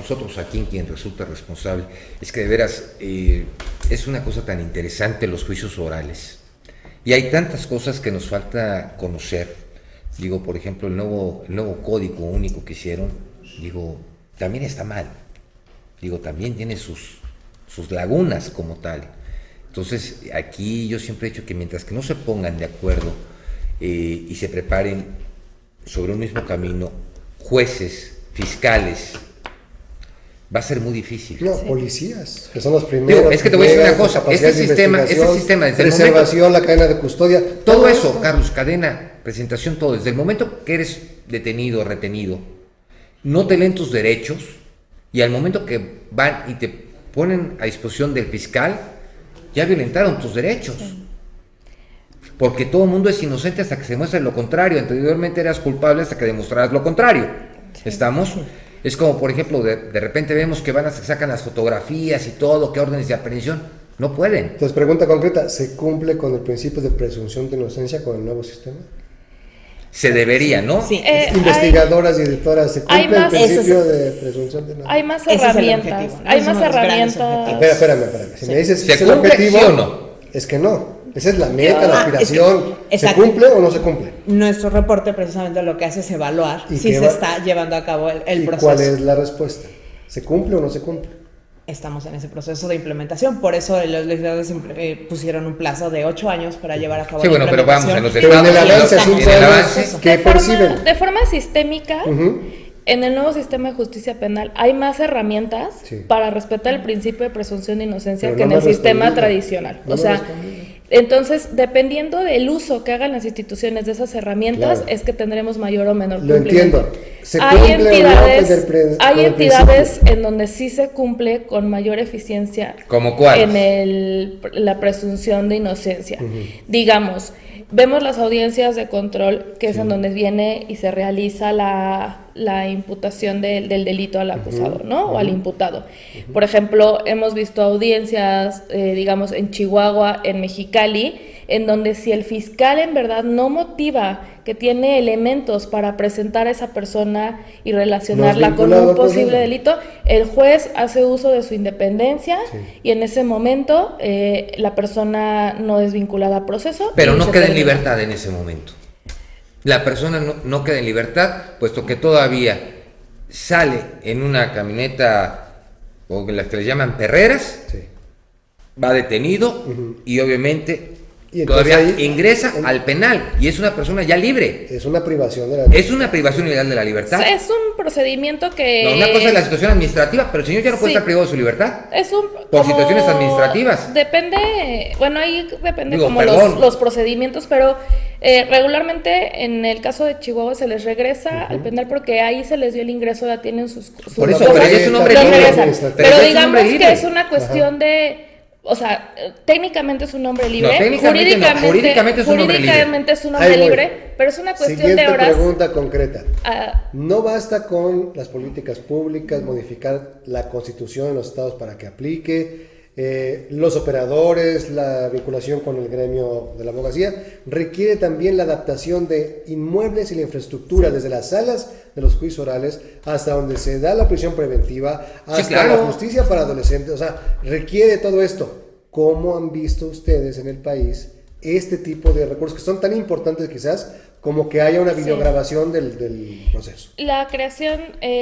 nosotros aquí en Quien Resulta Responsable, es que de veras es una cosa tan interesante los juicios orales. Y hay tantas cosas que nos falta conocer. Digo, por ejemplo, el nuevo código único que hicieron, digo, también está mal. Digo, también tiene sus lagunas como tal. Entonces, aquí yo siempre he dicho que mientras que no se pongan de acuerdo y se preparen sobre un mismo camino, jueces, fiscales, va a ser muy difícil. No, policías, que son los primeros. Digo, es que te voy a decir una cosa, ese sistema desde preservación, la cadena de custodia. Todo eso, Carlos, cadena, presentación, todo. Desde el momento que eres detenido, retenido, no te leen tus derechos, y al momento que van y te ponen a disposición del fiscal, ya violentaron tus derechos. Sí. Porque todo el mundo es inocente hasta que se muestre lo contrario. Anteriormente eras culpable hasta que demostraras lo contrario. Sí. ¿Estamos? Sí. Es como, por ejemplo, de repente vemos que sacan las fotografías y todo, que órdenes de aprehensión. No pueden. Entonces, pregunta concreta, ¿se cumple con el principio de presunción de inocencia con el nuevo sistema? Se debería, ¿no? Sí. Investigadoras y editoras, ¿se cumple el principio de presunción de inocencia? Hay más herramientas. Hay más herramientas. Espérame. Si me dices ¿se cumple, objetivo, sí o no? Es que no. Esa es la meta, la aspiración. ¿Se cumple o no se cumple? Nuestro reporte precisamente lo que hace es evaluar si se está llevando a cabo el proceso. ¿Cuál es la respuesta? ¿Se cumple o no se cumple? Estamos en ese proceso de implementación, por eso los legisladores pusieron un plazo de 8 años para llevar a cabo la implementación. Pero vamos, en los estados, en el avance, 5 años, ¿qué perciben? De forma sistémica, en el nuevo sistema de justicia penal hay más herramientas para respetar el principio de presunción de inocencia que en el sistema tradicional. Entonces, dependiendo del uso que hagan las instituciones de esas herramientas, es que tendremos mayor o menor cumplimiento. Lo entiendo. ¿Se cumple hay entidades en donde sí se cumple con mayor eficiencia. ¿Cómo cuál? En la presunción de inocencia. Digamos, vemos las audiencias de control, que es en donde viene y se realiza la imputación del delito al acusado, ¿no? O al imputado. Por ejemplo, hemos visto audiencias, digamos, en Chihuahua, en Mexicali, en donde si el fiscal en verdad no motiva que tiene elementos para presentar a esa persona y relacionarla con un posible delito, el juez hace uso de su independencia y en ese momento la persona no es vinculada a proceso. Pero no queda en libertad en ese momento. La persona no queda en libertad, puesto que todavía sale en una camioneta, o las que le llaman perreras, va detenido y obviamente todavía ingresa al penal y es una persona ya libre. Es una privación de la libertad. Es una privación ilegal de la libertad. Es un procedimiento que... No, una cosa es la situación administrativa, pero el señor ya no puede estar privado de su libertad. Por situaciones administrativas. Depende, bueno, ahí depende los procedimientos, pero regularmente en el caso de Chihuahua se les regresa al penal porque ahí se les dio el ingreso, ya tienen sus por eso, pero es un hombre libre. Pero digamos que es una cuestión de... O sea, técnicamente es un hombre libre, jurídicamente es un hombre libre, pero es una cuestión de horas. Pregunta concreta. No basta con las políticas públicas, modificar la Constitución en los estados para que aplique, los operadores, la vinculación con el gremio de la abogacía, requiere también la adaptación de inmuebles y la infraestructura, desde las salas de los juicios orales hasta donde se da la prisión preventiva, hasta la justicia para adolescentes. O sea, requiere todo esto. ¿Cómo han visto ustedes en el país este tipo de recursos que son tan importantes quizás como que haya una videograbación del proceso? La creación,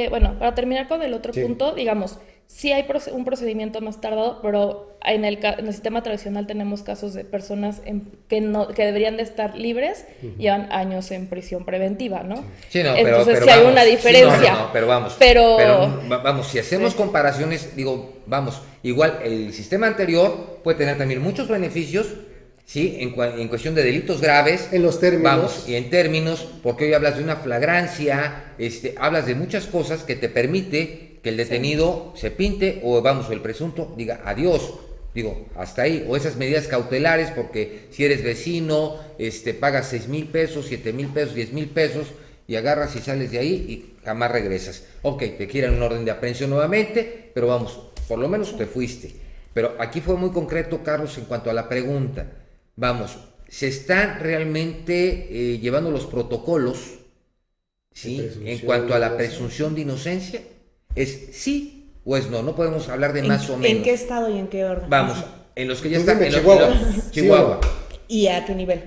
bueno, para terminar con el otro punto, digamos, sí hay un procedimiento más tardado, pero en el sistema tradicional tenemos casos de personas que deberían de estar libres, llevan años en prisión preventiva, ¿no? Sí, no, entonces pero sí hay una diferencia. No, pero vamos. Pero vamos, si hacemos comparaciones, digo, vamos, igual el sistema anterior puede tener también muchos beneficios, ¿sí? En cuestión de delitos graves. En los términos. Vamos, y en términos, porque hoy hablas de una flagrancia, hablas de muchas cosas que te permite que el detenido se pinte o vamos, el presunto diga adiós, digo, hasta ahí, o esas medidas cautelares, porque si eres vecino, pagas 6,000 pesos, 7,000 pesos, 10,000 pesos y agarras y sales de ahí y jamás regresas. Ok, te quieren un orden de aprehensión nuevamente, pero vamos, por lo menos te fuiste. Pero aquí fue muy concreto, Carlos, en cuanto a la pregunta. Vamos, ¿se están realmente llevando los protocolos, ¿sí? En cuanto a la presunción de inocencia? ¿Es sí o es no? No podemos hablar de más o menos. ¿En qué estado y en qué orden? Vamos, en los que ya Tú están... dime, en los- Chihuahua. en los- ¿Sí Chihuahua. ¿Y a qué nivel?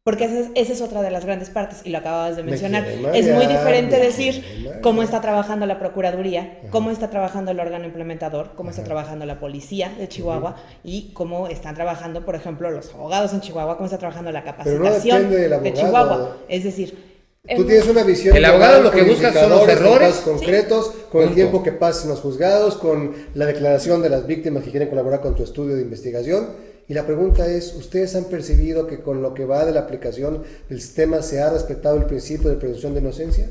Porque esa es otra de las grandes partes, y lo acabas de mencionar. quiere Es muy marear, diferente me decir quiere marear. cómo está trabajando la Procuraduría, cómo está trabajando el órgano implementador, cómo está trabajando la policía de Chihuahua y cómo están trabajando, por ejemplo, los abogados en Chihuahua, cómo está trabajando la Pero no capacitación depende del de abogado. Chihuahua. Es decir, Tú tienes una visión. El abogado lo que con busca son los indicadores, con errores. casos concretos, con el Punto. tiempo que pasa en los juzgados, con la declaración de las víctimas que quieren colaborar con tu estudio de investigación. Y la pregunta es, ¿ustedes han percibido que con lo que va de la aplicación del sistema se ha respetado el principio de presunción de inocencia?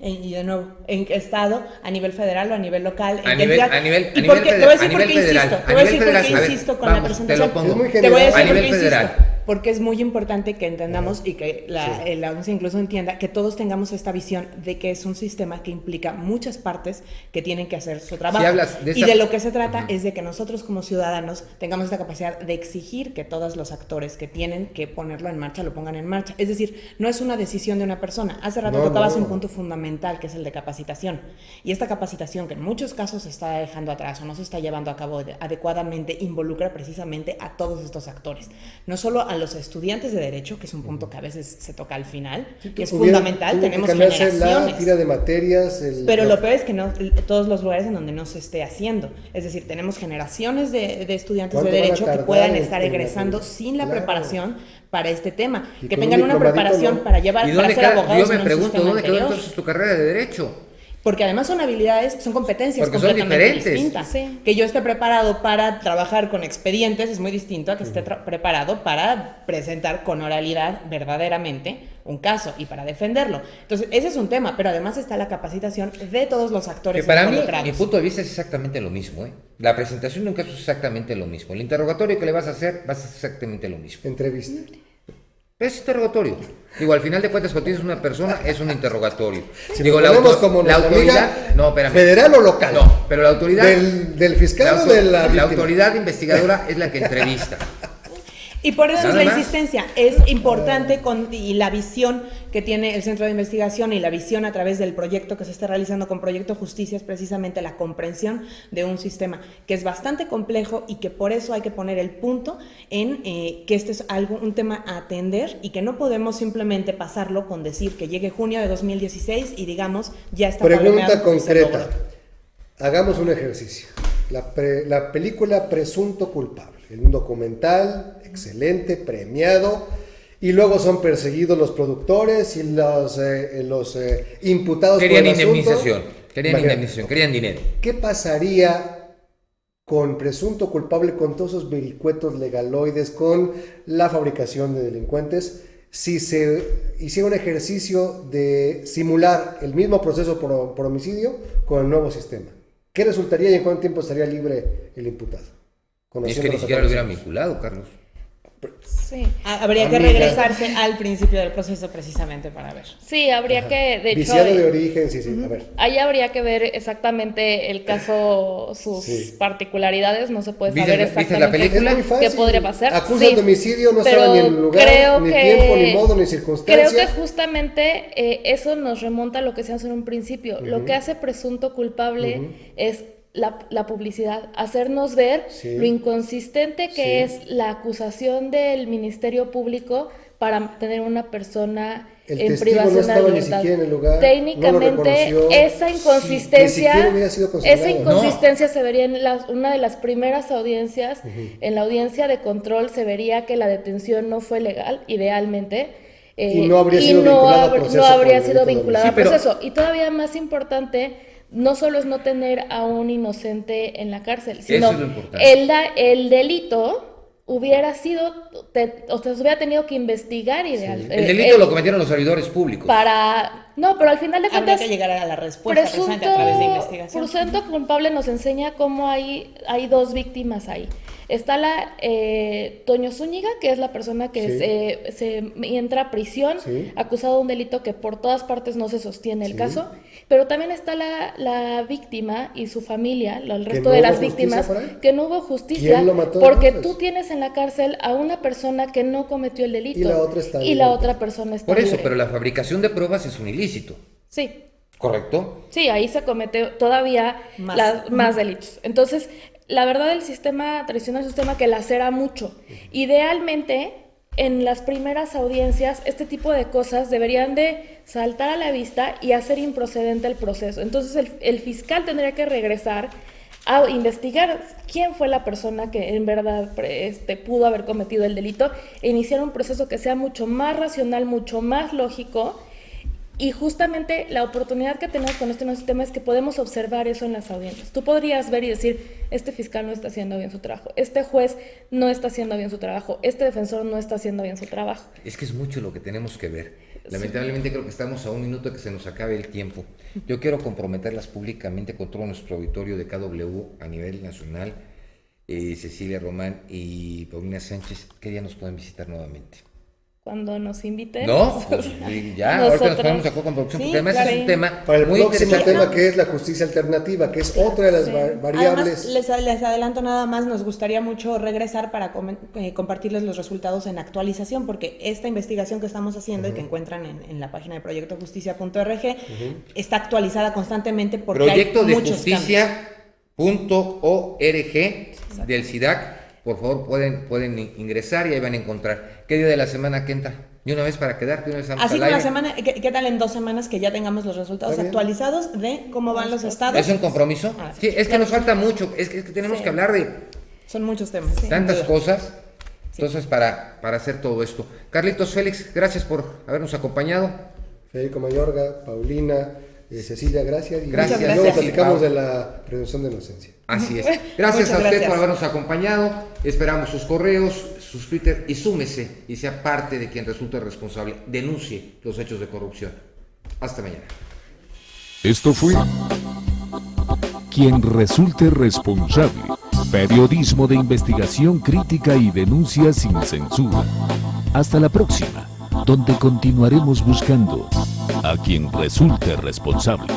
y de nuevo, ¿en qué estado? ¿A nivel federal o a nivel local? ¿En A qué nivel- entidad? a nivel- ¿Y a por nivel qué? Te federal, voy a decir a por qué nivel federal, insisto. a Te voy a nivel decir por qué federal. A ver, insisto con vamos, la te lo presentación. pongo. Es muy Te voy a decir A por nivel qué insisto. federal. Porque es muy importante que entendamos y que la audiencia incluso entienda que todos tengamos esta visión de que es un sistema que implica muchas partes que tienen que hacer su trabajo. Si hablas de Y esa- de lo que se trata es de que nosotros como ciudadanos tengamos esta capacidad de exigir que todos los actores que tienen que ponerlo en marcha lo pongan en marcha. Es decir, no es una decisión de una persona. Hace rato No, tocabas no. un punto fundamental que es el de capacitación. Y esta capacitación que en muchos casos se está dejando atrás o no se está llevando a cabo adecuadamente involucra precisamente a todos estos actores. No solo a los estudiantes de Derecho, que es un punto que a veces se toca al final, que es fundamental, Tuvo que tenemos cambiarse la generaciones. tira de materias. Pero lo peor es que no todos los lugares en donde no se esté haciendo. Es decir, tenemos generaciones de estudiantes de ¿Cuánto van a Derecho que tardar puedan en estar egresando sin la Claro. preparación para este tema. Y Que con tengan un una diplomadito, preparación ¿no? para llevar, ¿Y para dónde ser queda? abogados Yo me en un pregunto, sistema ¿dónde quedó anterior? entonces tu carrera de Derecho? Porque además son habilidades, son competencias Porque son completamente diferentes. distintas. Sí. Que yo esté preparado para trabajar con expedientes es muy distinto a que esté preparado para presentar con oralidad verdaderamente un caso y para defenderlo. Entonces, ese es un tema, pero además está la capacitación de todos los actores Que para mí, involucrados. mi punto de vista es exactamente lo mismo. La presentación de un caso es exactamente lo mismo. El interrogatorio que le vas a hacer va a ser exactamente lo mismo. Entrevista. Es interrogatorio. Digo, al final de cuentas, cuando tienes una persona, es un interrogatorio. Si Digo, lo ponemos como la nuestra autoridad... amiga, No, espérame. ¿federal o local? No, pero la autoridad... ¿Del fiscal o de la víctima? autoridad investigadora es la que entrevista. Y por eso es Nada la más. insistencia, es importante y la visión que tiene el Centro de Investigación y la visión a través del proyecto que se está realizando con Proyecto Justicia es precisamente la comprensión de un sistema que es bastante complejo y que por eso hay que poner el punto en que este es un tema a atender y que no podemos simplemente pasarlo con decir que llegue junio de 2016 y digamos ya está Pregunta palomeado porque se concreta. logró. Hagamos un ejercicio. La película Presunto Culpable, un documental excelente, premiado, y luego son perseguidos los productores y los imputados Querían por el asunto. indemnización, querían Imagínate. indemnización, querían dinero. ¿Qué pasaría con Presunto Culpable, con todos esos vericuetos legaloides, con la fabricación de delincuentes, si se hiciera un ejercicio de simular el mismo proceso por homicidio con el nuevo sistema? ¿Qué resultaría y en cuánto tiempo estaría libre el imputado? Es que ni siquiera lo hubieran vinculado, Carlos. Sí. Habría que Amiga. regresarse al principio del proceso precisamente para ver. Sí, habría que, de hecho, Viciado de origen, sí, a ver. ahí habría que ver exactamente el caso, sus Sí. particularidades, no se puede ¿Viste saber la- viste la exactamente película? Es muy fácil. qué podría pasar. Acusa de homicidio, no pero estaba ni en lugar, creo ni que- tiempo, ni modo, ni Creo circunstancia. que justamente eso nos remonta a lo que se hace en un principio. Lo que hace presunto culpable es la publicidad, hacernos ver Sí. lo inconsistente que Sí. es la acusación del Ministerio Público para tener una persona El en testigo no privación de estaba la ni libertad. siquiera en el lugar, Técnicamente, no lo reconoció. esa Ni inconsistencia, siquiera hubiera sido considerado. esa inconsistencia se vería en una de las primeras audiencias, en la audiencia de control se vería que la detención no fue legal, idealmente. Y no habría sido vinculada al proceso no por habría el sido delito de vinculada al homicidio. Sí, proceso. Y todavía más importante, no solo es no tener a un inocente en la cárcel, sino Eso es lo importante. el delito hubiera sido, o sea, se hubiera tenido que investigar ideal. El delito lo cometieron los servidores públicos. No, pero al final de Habría cuentas, que llegar a la respuesta precisamente a través de investigación. presunto culpable nos enseña cómo hay dos víctimas ahí. Está la Toño Zúñiga, que es la persona que Sí. se entra a prisión, Sí. acusado de un delito que por todas partes no se sostiene el Sí. caso, pero también está la víctima y su familia, el resto no de hubo las justicia víctimas, por él. que no hubo justicia, ¿Quién lo mató porque entonces? tú tienes en la cárcel a una persona que no cometió el delito Y la otra está y la libre. otra persona está Por eso, libre. pero la fabricación de pruebas es un ilícito. Sí. ¿Correcto? Sí, ahí se comete todavía más delitos. Entonces, la verdad, el sistema tradicional es un sistema que lacera mucho. Idealmente, en las primeras audiencias, este tipo de cosas deberían de saltar a la vista y hacer improcedente el proceso. Entonces, el fiscal tendría que regresar a investigar quién fue la persona que en verdad pudo haber cometido el delito e iniciar un proceso que sea mucho más racional, mucho más lógico. Y justamente la oportunidad que tenemos con este nuevo sistema es que podemos observar eso en las audiencias. Tú podrías ver y decir, este fiscal no está haciendo bien su trabajo, este juez no está haciendo bien su trabajo, este defensor no está haciendo bien su trabajo. Es que es mucho lo que tenemos que ver. Lamentablemente creo que estamos a un minuto de que se nos acabe el tiempo. Yo quiero comprometerlas públicamente con todo nuestro auditorio de KW a nivel nacional, Cecilia Román y Paulina Sánchez, ¿qué día nos pueden visitar nuevamente? Cuando nos inviten. No, pues ya, ahorita nos ponemos de acuerdo con producción, porque además es un tema para el muy próximo interesante. tema que es la justicia alternativa, que es otra de las variables. Además, les adelanto nada más, nos gustaría mucho regresar para compartirles los resultados en actualización, porque esta investigación que estamos haciendo y que encuentran en la página de proyectojusticia.org está actualizada constantemente porque Proyecto hay de muchos justicia.org del SIDAC. Por favor, pueden ingresar y ahí van a encontrar. ¿Qué día de la semana que entra? ¿De una vez para quedar? ¿De una vez Así como la semana, ¿qué tal en 2 semanas que ya tengamos los resultados actualizados de cómo van los estados? ¿Es un compromiso? Sí, es que nos falta mucho, es que tenemos que hablar de son muchos temas. Tantas cosas, entonces para hacer todo esto. Carlitos Félix, gracias por habernos acompañado. Federico Mayorga, Paulina, Cecilia, gracias. Y gracias. luego platicamos de la presunción de inocencia. Así es. Gracias a usted por habernos acompañado. Esperamos sus correos, sus Twitter y súmese y sea parte de quien resulte responsable. Denuncie los hechos de corrupción. Hasta mañana. Esto fue Quien resulte responsable. Periodismo de investigación crítica y denuncia sin censura. Hasta la próxima, donde continuaremos buscando a quien resulte responsable.